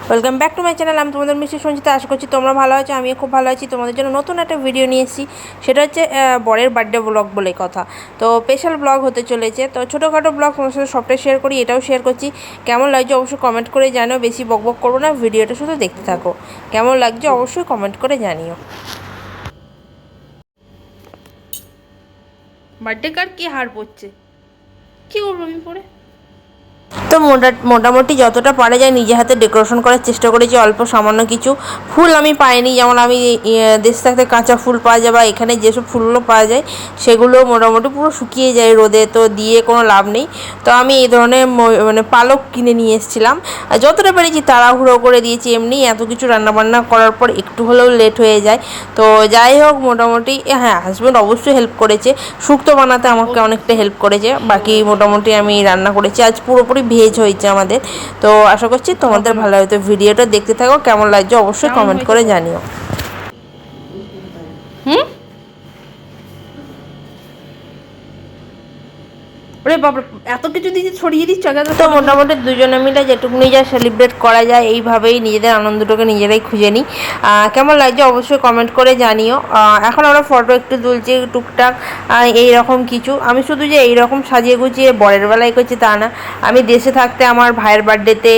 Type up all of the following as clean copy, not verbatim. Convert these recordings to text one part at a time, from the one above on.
Welcome back to my channel. আমি তোমাদের মিষ্টি সঞ্চিতা। আশা করছি তোমরা ভালো আছো, আমিও খুব ভালো আছি। তোমাদের জন্য নতুন একটা ভিডিও নিয়ে এসেছি, সেটা হচ্ছে বরের বার্থডে ব্লগ বলে কথা। তো স্পেশাল ব্লগ হতে চলেছে। তো ছোটোখাটো ব্লগ তোমার সাথে সবটাই শেয়ার করি, এটাও শেয়ার করছি। কেমন লাগছে অবশ্যই কমেন্ট করে জানিও। বেশি বকবক করবো না, ভিডিওটা শুধু দেখতে থাকো। কেমন লাগছে অবশ্যই কমেন্ট করে জানিও। বার্থডে কার্ড কি হার পড়ছে, কী করবো আমি পরে? তো মোটামুটি যতটা পারা যায় নিজে হাতে ডেকোরেশন করার চেষ্টা করেছি। অল্প সামান্য কিছু ফুল আমি পাইনি, যেমন আমি দেশ থাকতে কাঁচা ফুল পাওয়া যায় বা এখানে যেসব ফুলগুলো পাওয়া যায় সেগুলো মোটামুটি পুরো শুকিয়ে যায় রোদে, তো দিয়ে কোনো লাভ নেই। তো আমি এই ধরনের মানে পালক কিনে নিয়ে এসেছিলাম। যতটা পেরেছি তাড়াহুড়ো করে দিয়েছি, এমনি এত কিছু রান্নাবান্না করার পর একটু হলেও লেট হয়ে যায়। তো যাই হোক, মোটামুটি হ্যাঁ, হাজব্যান্ড অবশ্যই হেল্প করেছে। শুক্তো বানাতে আমাকে অনেকটা হেল্প করেছে। বাকি মোটামুটি আমি রান্না করেছি। আজ পুরোপুরি ভেজ হয়েছে আমাদের। তো আশা করছি তোমাদের ভালো হয়তো। ভিডিওটা দেখতে থাকো, কেমন লাগছে অবশ্যই কমেন্ট করে জানিও। হুম, ওরে বাবা, এত কিছু দিয়ে ছড়িয়ে দিচ্ছ। তো মোটামুটি দুজনে মিলে যেটুকুনি যা সেলিব্রেট করা যায় এইভাবেই নিজেদের আনন্দটাকে নিজেরাই খুঁজে নিই। কেমন লাগছে অবশ্যই কমেন্ট করে জানিও। এখন আমরা ফটো একটু তুলছি টুকটাক, এইরকম কিছু। আমি শুধু যে এইরকম সাজিয়ে গুছিয়ে বরের বেলায় করছি তা না। আমি দেশে থাকতে আমার ভাইয়ের বার্থডেতে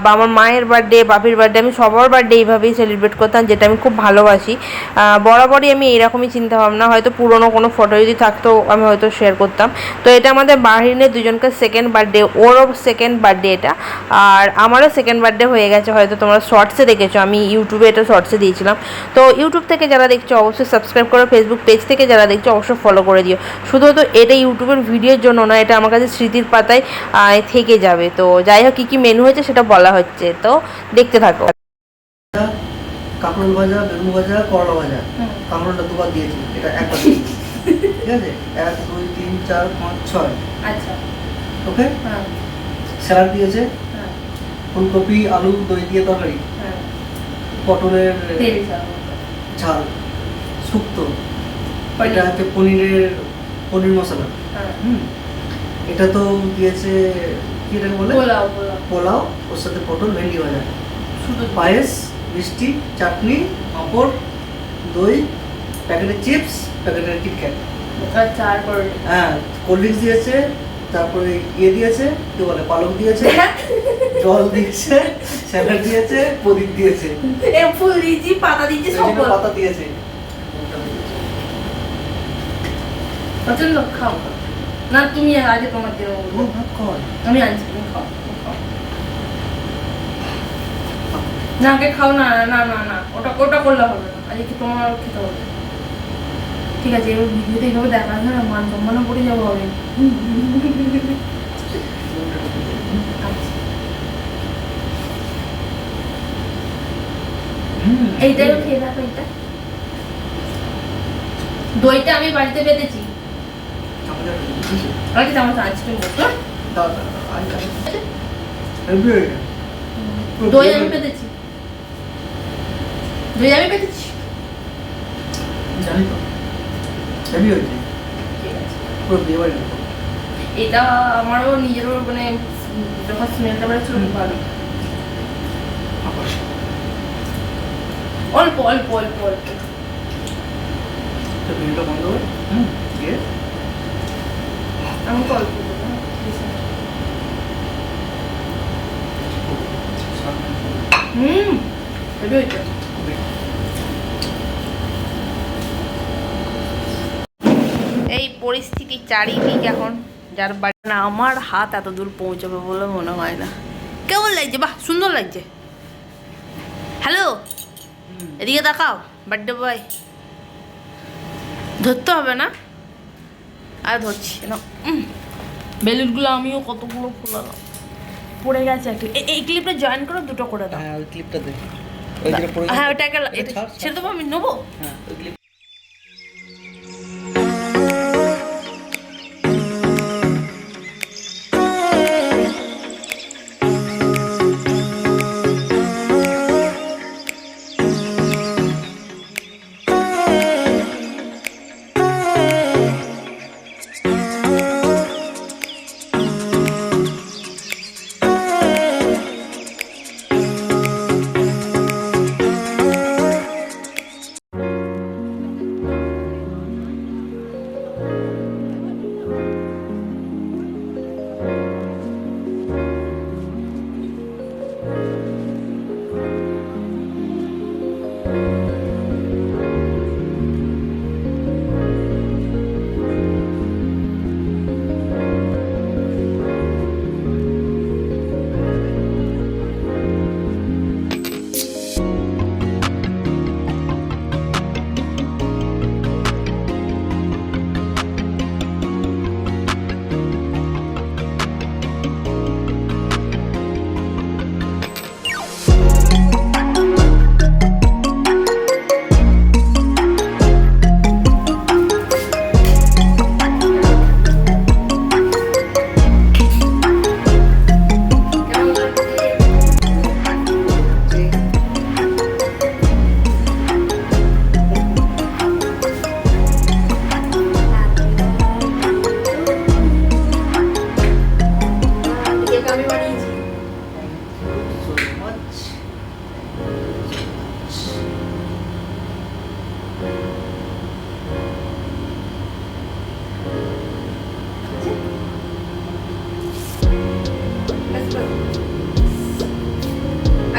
বা আমার মায়ের বার্থডে, বাপির বার্থডে, আমি সবার বার্থডে এইভাবেই সেলিব্রেট করতাম, যেটা আমি খুব ভালোবাসি। বরাবরই আমি এইরকমই চিন্তাভাবনা। হয়তো পুরনো কোনো ফটো যদি থাকতো আমি হয়তো শেয়ার করতাম। তো এটা আমাদের বাহিনীর দুজনকার সেকেন্ড বার্থডে, ওরও সেকেন্ড বার্থডে এটা, আর আমারও সেকেন্ড বার্থডে হয়ে গেছে। হয়তো তোমরা শর্টসে দেখেছো, আমি ইউটিউবে এটা শর্টসে দিয়েছিলাম। তো ইউটিউব থেকে যারা দেখছো অবশ্যই সাবস্ক্রাইব করো, ফেসবুক পেজ থেকে যারা দেখছো অবশ্যই ফলো করে দিও। শুধু তো এটা ইউটিউবের ভিডিওর জন্য না, এটা আমার কাছে স্মৃতির পাতায় থেকে যাবে। তো যাই হোক, কী কী মেনু হয়েছে সেটা বলা হচ্ছে, তো দেখতে থাকো। কাঁকরোল ভাজা, বেগুন ভাজা, করলা ভাজা। কাঁকরোলটা দুবার দিয়েছি, এটা একবার দিয়েছি। ঠিক আছে, 1 2 3 4 5 6। আচ্ছা, ওকে। স্যালাড দিয়েছে, ফুলকপি আলু দই দিয়ে তরকারি, পটলের ঝাল, শুক্তো, এটা হচ্ছে পনির মশলা। এটা তো দিয়েছে কি এটাকে বলে, পোলাও, ওর সাথে পটল ভেন্ডি ভাজা, পায়েস, মিষ্টি, চাটনি, পাঁপড়, দই, প্যাকেটের চিপস, প্যাকেটের কিটক্যাট। আচ্ছা, আর হ্যাঁ, কোল্ড ড্রিঙ্কস দিয়েছে, তারপরে দিয়েছে কি বলে, পালক দিয়েছে, জল দিয়েছে, স্যালাড দিয়েছে, প্রদীপ দিয়েছে, ফুল দিয়েছি, পাতা দিয়েছি, সব পাতা দিয়েছে। পছন্দ? খাও না তুমি, আগে তোমার দিন আমি আনছি, তুমি খাও। না আগে খাও না, না না না, ওটা করলে হবে না, আজকে কি তোমার খেতে হবে? ঠিক আছে, এবার ভিডিওতে এইভাবে দেখা যায় না, মান সম্মানও পড়ে যাবো হবে। এইটাও খেয়ে দেখো। এইটা দইটা আমি বাড়িতে পেতেছি, আগে চামচ আনছি, তুমি বসো। দই আমি পেতেছি, জানি তো, হেভি হয়েছে পুরো বিয়ে বাড়ি। এটা আমারও নিজেরও মানে যখন স্মেলটা বেরোচ্ছিল খুব ভালো। অল্প অল্প অল্প অল্প তো ভিডিওটা বন্ধ করে দিয়ে আমাকে অল্প দেবো। হেভি হয়েছে। এই পরিস্থিতি চারিদিক এখন, যার বাড়ি না আমার হাত এত দূর পৌঁছাবে বলে মনে হয় না। কেমন লাগছে? বাহ, সুন্দর লাগছে। হ্যালো, এদিকে দেখাও, বার্থডে বয় ধরতে হবে না, আর ধরছি না। বেলুনগুলো আমিও কতগুলো ফুলালাম, পড়ে গেছে একটা। এই ক্লিপটা জয়েন করে দুটো করে দাও। হ্যাঁ, ওই ক্লিপটা দে। হ্যাঁ, ওটাকে ছেড়ে দেবো, আমি নেবো। হ্যাঁ, ওই ক্লিপ।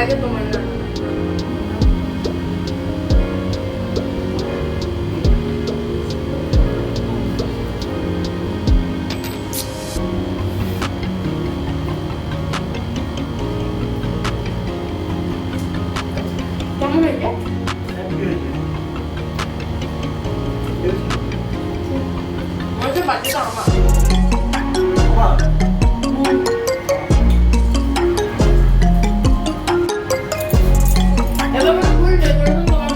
আগে তোমার না কেমন হয়েছে? মনে হচ্ছে বাচ্চাটা আমার এবার ফুল ডেকোরেশন তোমার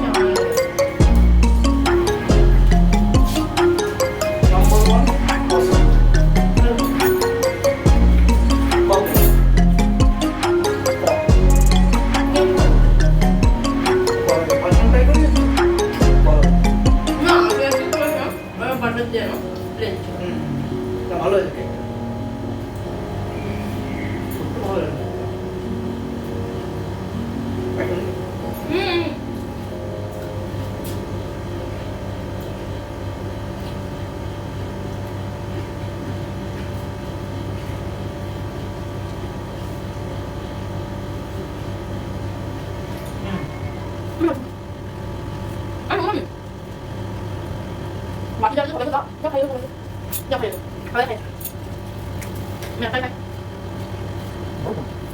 কেমন লাগে? না আমি একটু করেছিলাম বাটার দিয়ে না প্লেন ভালো হয়েছে ভালো হয়েছে ভালো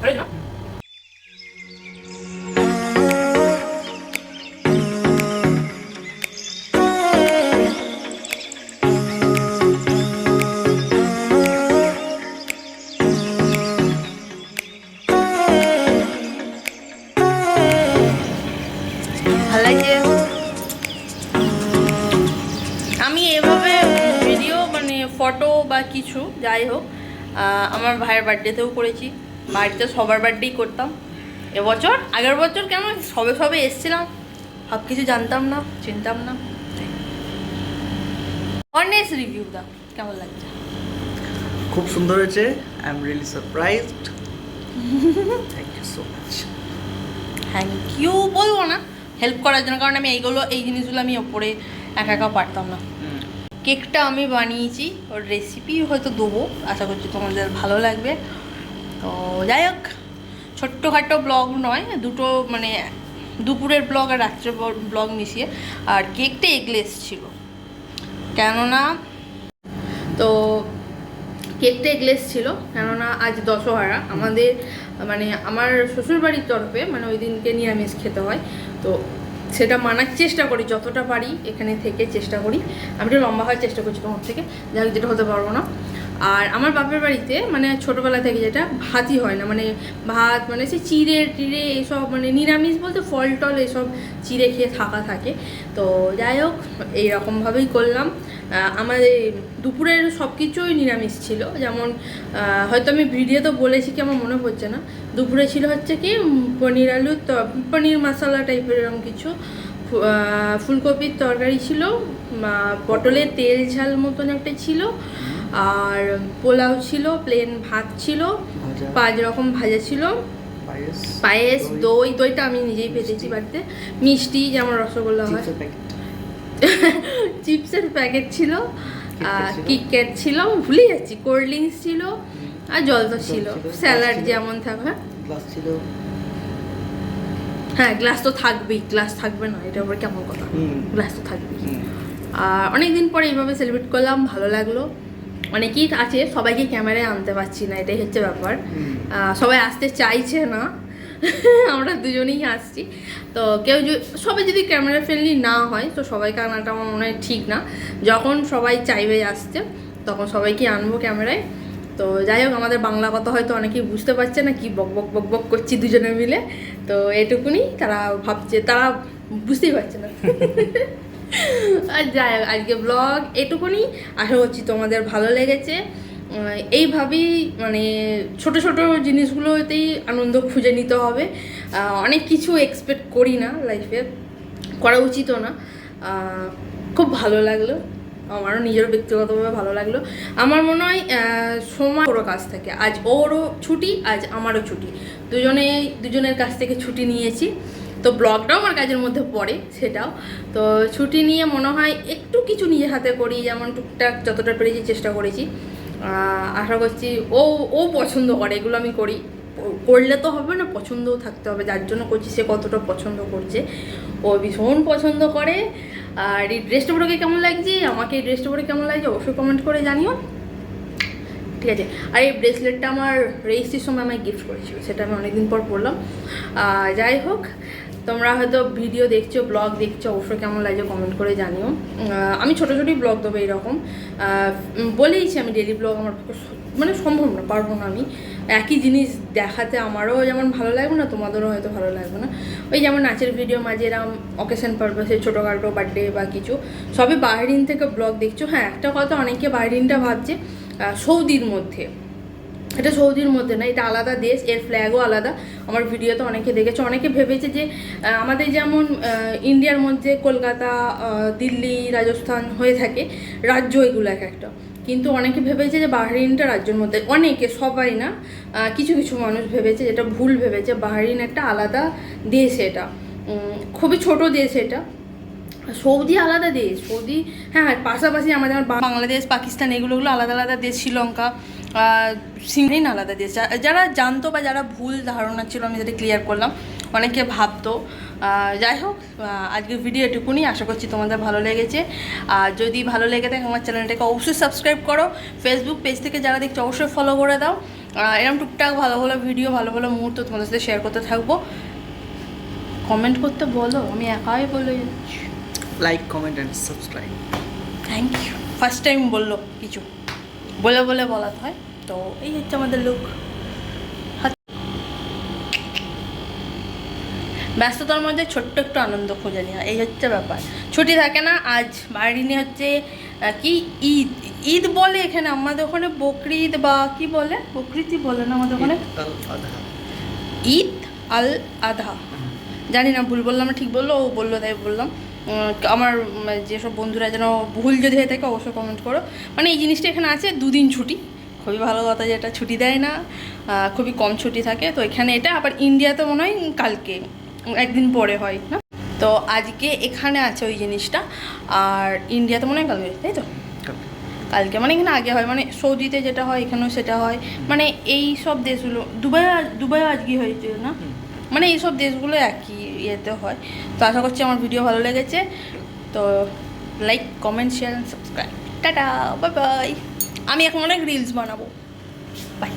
লাগছে। আমি এভাবে ভিডিও মানে ফটো বা কিছু যাই হোক আমার ভাইয়ের বার্থডেতেও করেছি, বাড়িতে সবার বার্থডেই করতাম। এবছর আগের বছর কেন সবে সবে এসেছিলাম, সব কিছু জানতাম না, চিনতাম না। অনেস্ট রিভিউ দাও, কেমন লাগছে? খুব সুন্দর হয়েছে। I am really surprised. Thank you so much. Thank you বলবো না, হেল্প করার জন্য, কারণ আমি এই জিনিসগুলো আমি ওপরে একা একা পারতাম না। কেকটা আমি বানিয়েছি, ওর রেসিপি হয়তো দেবো, আশা করছি তোমাদের ভালো লাগবে। তো যাই হোক, ছোট্টখাটো ব্লগ নয়, দুটো মানে দুপুরের ব্লগ আর রাত্রের ব্লগ মিশিয়ে। আর কেকটা এগলেস ছিল, কেননা তো কেকটা এগলেস ছিল কেননা আজ দশহরা আমাদের, মানে আমার শ্বশুরবাড়ির তরফে মানে ওই দিনকে নিরামিষ খেতে হয়। তো সেটা মানার চেষ্টা করি যতটা পারি, এখানে থেকে চেষ্টা করি। আমি একটু লম্বা হওয়ার চেষ্টা করছি তোমার থেকে, যাই হোক যেটা হতে পারবো না। আর আমার বাপের বাড়িতে মানে ছোটোবেলা থেকে যেটা ভাতই হয় না, মানে ভাত মানে সে চিড়ে টিড়ে এসব, মানে নিরামিষ বলতে ফল টল এসব চিড়ে খেয়ে থাকা থাকে। তো যাই হোক এইরকমভাবেই করলাম। আমাদের দুপুরের সব কিছুই নিরামিষ ছিল, যেমন হয়তো আমি ভিডিওতে বলেছি কি আমার মনে পড়ছে না। দুপুরে ছিল হচ্ছে কি পনির আলু, পনির মশলা টাইপের এরকম কিছু, ফুলকপির তরকারি ছিল, পটলের তেল ঝাল মতন একটা ছিল, আর পোলাও ছিল, প্লেন ভাত ছিল, 5 রকম ভাজা ছিল, পায়েস, দইটা আমি নিজেই পেতেছি বাড়িতে, মিষ্টি যেমন রসগোল্লা হয়, চিপসের প্যাকেট ছিল, কিটক্যাট ছিল, ভুলে যাচ্ছি, কোল্ড ড্রিঙ্কস ছিল, আর জল তো ছিল, স্যালাড যেমন থাকে, হ্যাঁ গ্লাস তো থাকবেই, গ্লাস থাকবে না এটা আবার কেমন কথা, গ্লাস তো থাকবেই। আর অনেকদিন পরে এইভাবে সেলিব্রেট করলাম, ভালো লাগলো। অনেকেই আছে সবাইকে ক্যামেরায় আনতে পারছি না, এটাই হচ্ছে ব্যাপার, সবাই আসতে চাইছে না, আমরা দুজনেই আসছি। তো সবাই যদি ক্যামেরা ফ্রেন্ডলি না হয় তো সবাইকে আনাটা আমার মনে হয় ঠিক না। যখন সবাই চাইবে আসতে তখন সবাইকে আনবো ক্যামেরায়। তো যাই হোক, আমাদের বাংলা কথা হয়তো অনেকেই বুঝতে পারছে না, কি বক বক বক বক করছি দুজনে মিলে, তো এটুকুনি তারা ভাবছে, তারা বুঝতেই পারছে না। আর যাই হোক, আজকে ব্লগ এটুকুনি, আশা করছি তোমাদের ভালো লেগেছে। এইভাবেই মানে ছোট ছোট জিনিসগুলোতেই আনন্দ খুঁজে নিতে হবে, অনেক কিছু এক্সপেক্ট করি না লাইফে, করা উচিতও না। খুব ভালো লাগলো, আমারও নিজেরও ব্যক্তিগতভাবে ভালো লাগলো। আমার মনে হয় সময় ওরও কাছ থেকে, আজ ওরও ছুটি, আজ আমারও ছুটি, দুজনের কাছ থেকে ছুটি নিয়েছি। তো ব্লগটাও আমার কাজের মধ্যে পড়ে সেটাও, তো ছুটি নিয়ে মনে হয় একটু কিছু নিজের হাতে করি, যেমন টুকটাক যতটা পেরেছি চেষ্টা করেছি। আশা করছি ও পছন্দ করে, এগুলো আমি করি, করলে তো হবে না, পছন্দও থাকতে হবে, যার জন্য করছি সে কতটা পছন্দ করছে। ও ভীষণ পছন্দ করে। আর এই ড্রেসটা পরে কেমন লাগছে, আমাকে এই ড্রেসটা পরে কেমন লাগছে অবশ্যই কমেন্ট করে জানিও, ঠিক আছে। আর এই ব্রেসলেটটা আমার রেজিস্ট্রির সময় আমায় গিফট করেছিল, সেটা আমি অনেকদিন পর পরলাম। যাই হোক, তোমরা হয়তো ভিডিও দেখছো, ব্লগ দেখছো, অবশ্যই কেমন লাগছে কমেন্ট করে জানিও। আমি ছোটো ছোটোই ব্লগ দেবো এইরকম, বলেইছি আমি ডেলি ব্লগ আমার মানে সম্ভব না, পারবো না আমি একই জিনিস দেখাতে, আমারও যেমন ভালো লাগবে না, তোমাদেরও হয়তো ভালো লাগবে না। ওই যেমন নাচের ভিডিও মাঝে এরকম অকেশন পারপাসে ছোটোখাটো বার্থডে বা কিছু, সবই বাহরিন থেকে ব্লগ দেখছো। হ্যাঁ, একটা কথা, অনেকে বাহরিনটা ভাবছে সৌদির মধ্যে, এটা সৌদির মধ্যে না, এটা আলাদা দেশ, এর ফ্ল্যাগও আলাদা। আমার ভিডিওতে অনেকে দেখেছে, অনেকে ভেবেছে যে আমাদের যেমন ইন্ডিয়ার মধ্যে কলকাতা, দিল্লি, রাজস্থান হয়ে থাকে রাজ্য, এগুলো এক একটা, কিন্তু অনেকে ভেবেছে যে বাহরিনটা রাজ্যের মধ্যে, অনেকে, সবাই না, কিছু কিছু মানুষ ভেবেছে, যেটা ভুল ভেবেছে। বাহরিন একটা আলাদা দেশ, এটা খুবই ছোট দেশ এটা। সৌদি আলাদা দেশ, সৌদি হ্যাঁ পাশাপাশি আমাদের বাংলাদেশ, পাকিস্তান, এগুলো আলাদা আলাদা দেশ, শ্রীলঙ্কা, সিংহীন আলাদা দেশ। যারা জানতো বা যারা ভুল ধারণা ছিল, আমি সেটা ক্লিয়ার করলাম, অনেকে ভাবতো। যাই হোক, আজকের ভিডিও এটুকুনি, আশা করছি তোমাদের ভালো লেগেছে। আর যদি ভালো লেগে থাকে আমার চ্যানেলটাকে অবশ্যই সাবস্ক্রাইব করো, ফেসবুক পেজ থেকে যারা দেখছো অবশ্যই ফলো করে দাও। এরকম টুকটাক ভালো ভালো ভিডিও, ভালো ভালো মুহূর্ত তোমাদের সাথে শেয়ার করতে থাকবো। কমেন্ট করতে বলো, আমি একাই বলে যাচ্ছি। Like, comment and subscribe. Thank you. First time বললো কিছু, বলে বলে বলাতে হয়, তো এই হচ্ছে আমাদের লোক। ব্যস্ততার মধ্যে ছোট্ট একটু আনন্দ খুঁজে নেওয়া, এই হচ্ছে ব্যাপার। ছুটি থাকে না, আজ বাড়িনি হচ্ছে কি ঈদ, ঈদ বলে এখানে, আমাদের ওখানে বকরিদ বা কি বলে, বকরিদই বলে না আমাদের ওখানে, ঈদ আল আধা, জানি না ভুল বললাম না ঠিক বললো, ও বললো তাই বললাম। আমার যেসব বন্ধুরা যেন ভুল যদি হয়ে থাকে অবশ্যই কমেন্ট করো। মানে এই জিনিসটা এখানে আছে, 2 দিন ছুটি, খুবই ভালো কথা, যেটা ছুটি দেয় না, খুবই কম ছুটি থাকে। তো এখানে এটা, আবার ইন্ডিয়াতে মনে হয় কালকে, একদিন পরে হয় না, তো আজকে এখানে আছে ওই জিনিসটা, আর ইন্ডিয়াতে মনে হয় কালকে, তাই তো কালকে, মানে এখানে আগে হয়, মানে সৌদিতে যেটা হয় এখানেও সেটা হয়, মানে এই সব দেশগুলো, দুবাইও আজকে হয়েছে না, মানে এইসব দেশগুলো একই ইয়েতে হয়। তো আশা করছি আমার ভিডিও ভালো লেগেছে, তো like, comment, share and subscribe. Tata, bye bye. আমি এখন অনেক রিলস বানাবো, বাই।